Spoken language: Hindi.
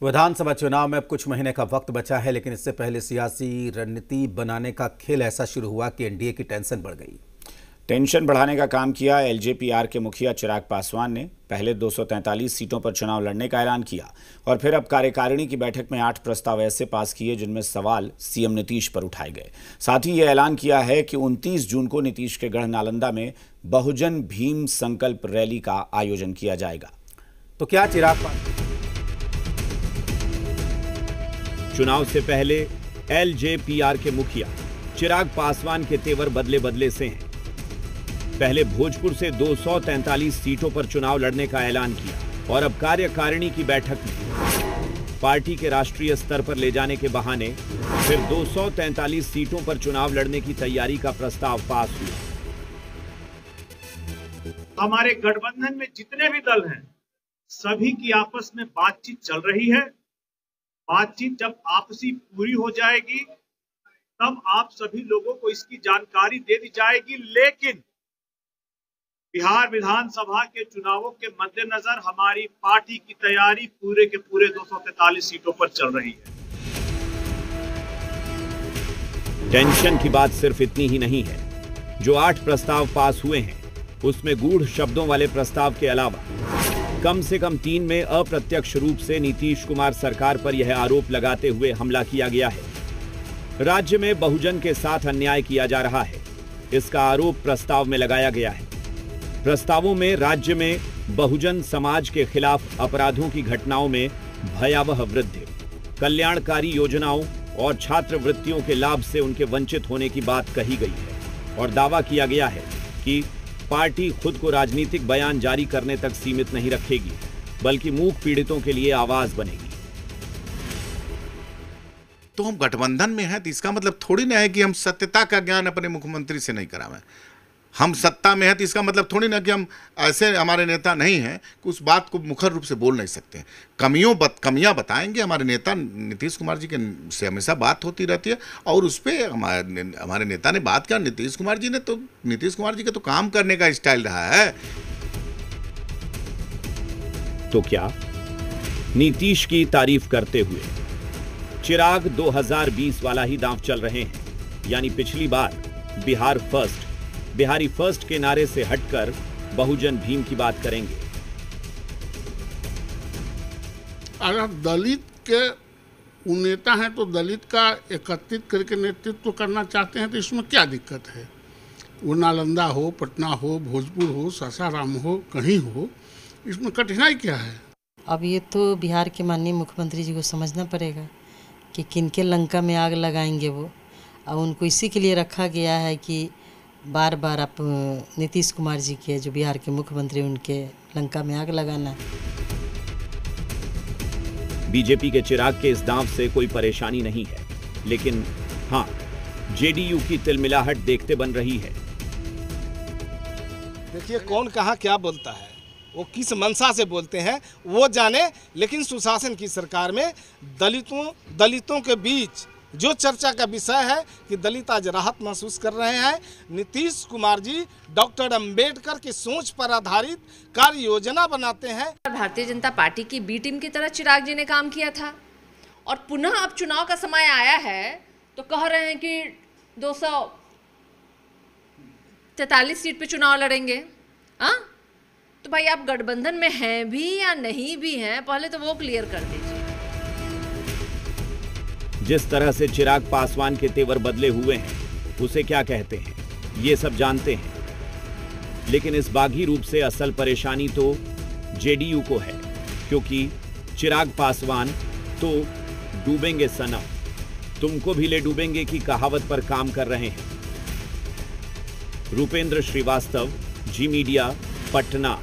विधानसभा चुनाव में अब कुछ महीने का वक्त बचा है, लेकिन इससे पहले सियासी रणनीति बनाने का खेल ऐसा शुरू हुआ कि एनडीए की टेंशन बढ़ गई। टेंशन बढ़ाने का काम किया एलजेपीआर के मुखिया चिराग पासवान ने। पहले 243 सीटों पर चुनाव लड़ने का ऐलान किया और फिर अब कार्यकारिणी की बैठक में 8 प्रस्ताव ऐसे पास किए जिनमें सवाल सीएम नीतीश पर उठाए गए। साथ ही यह ऐलान किया है कि 29 जून को नीतीश के गढ़ नालंदा में बहुजन भीम संकल्प रैली का आयोजन किया जाएगा। तो क्या चिराग पासवान चुनाव से पहले एलजेपीआर के मुखिया चिराग पासवान के तेवर बदले बदले से हैं। पहले भोजपुर से 243 सीटों पर चुनाव लड़ने का ऐलान किया और अब कार्यकारिणी की बैठक में पार्टी के राष्ट्रीय स्तर पर ले जाने के बहाने फिर 243 सीटों पर चुनाव लड़ने की तैयारी का प्रस्ताव पास हुआ। हमारे गठबंधन में जितने भी दल हैं, सभी की आपस में बातचीत चल रही है। बातचीत जब आपसी पूरी हो जाएगी तब आप सभी लोगों को इसकी जानकारी दे दी जाएगी। लेकिन बिहार विधानसभा के चुनावों के मद्देनजर हमारी पार्टी की तैयारी पूरे के पूरे 243 सीटों पर चल रही है। टेंशन की बात सिर्फ इतनी ही नहीं है। जो 8 प्रस्ताव पास हुए हैं उसमें गूढ़ शब्दों वाले प्रस्ताव के अलावा कम से कम 3 में अप्रत्यक्ष रूप से नीतीश कुमार सरकार पर यह आरोप लगाते हुए हमला किया गया है। राज्य में बहुजन के साथ अन्याय किया जा रहा है, इसका आरोप प्रस्ताव में लगाया गया है। प्रस्तावों में राज्य में बहुजन समाज के खिलाफ अपराधों की घटनाओं में भयावह वृद्धि, कल्याणकारी योजनाओं और छात्रवृत्तियों के लाभ से उनके वंचित होने की बात कही गई है और दावा किया गया है कि पार्टी खुद को राजनीतिक बयान जारी करने तक सीमित नहीं रखेगी, बल्कि मूक पीड़ितों के लिए आवाज बनेगी। तो हम गठबंधन में हैं तो इसका मतलब थोड़ी ना है कि हम सत्यता का ज्ञान अपने मुख्यमंत्री से नहीं करावें। हम सत्ता में हैं तो इसका मतलब थोड़ी ना कि हम ऐसे हमारे नेता नहीं हैं कि उस बात को मुखर रूप से बोल नहीं सकते। कमियां बताएंगे। हमारे नेता नीतीश कुमार जी के से हमेशा बात होती रहती है और उस पर हमारे नेता ने बात किया। नीतीश कुमार जी का तो काम करने का स्टाइल रहा है। तो क्या नीतीश की तारीफ करते हुए चिराग 2020 वाला ही दांव चल रहे हैं, यानी पिछली बार बिहारी फर्स्ट के नारे से हटकर बहुजन भीम की बात करेंगे। अगर दलित के नेता हैं तो दलित का एकत्रित करके नेतृत्व करना चाहते हैं तो इसमें क्या दिक्कत है? वो नालंदा हो, पटना हो, भोजपुर हो, सासाराम हो, कहीं हो, इसमें कठिनाई क्या है? अब ये तो बिहार के माननीय मुख्यमंत्री जी को समझना पड़ेगा कि किनके लंका में आग लगाएंगे वो। और उनको इसी के लिए रखा गया है कि बार बार आप नीतीश कुमार जी के जो बिहार के मुख्यमंत्री उनके लंका में आग लगाना। बीजेपी के चिराग के इस दांव से कोई परेशानी नहीं है, लेकिन हां, जेडीयू की तिलमिलाहट देखते बन रही है। देखिए कौन कहां क्या बोलता है, वो किस मंशा से बोलते हैं वो जाने, लेकिन सुशासन की सरकार में दलितों के बीच जो चर्चा का विषय है कि दलित आज राहत महसूस कर रहे हैं। नीतीश कुमार जी डॉक्टर अंबेडकर की सोच पर आधारित कार्य योजना बनाते हैं। भारतीय जनता पार्टी की बी टीम की तरह चिराग जी ने काम किया था और पुनः अब चुनाव का समय आया है तो कह रहे हैं कि 243 सीट पे चुनाव लड़ेंगे। हाँ, तो भाई आप गठबंधन में हैं भी या नहीं भी हैं, पहले तो वो क्लियर कर दीजिए। जिस तरह से चिराग पासवान के तेवर बदले हुए हैं उसे क्या कहते हैं ये सब जानते हैं, लेकिन इस बागी रूप से असल परेशानी तो जेडीयू को है, क्योंकि चिराग पासवान तो डूबेंगे सनम, तुमको भी ले डूबेंगे की कहावत पर काम कर रहे हैं। रूपेंद्र श्रीवास्तव, जी मीडिया, पटना।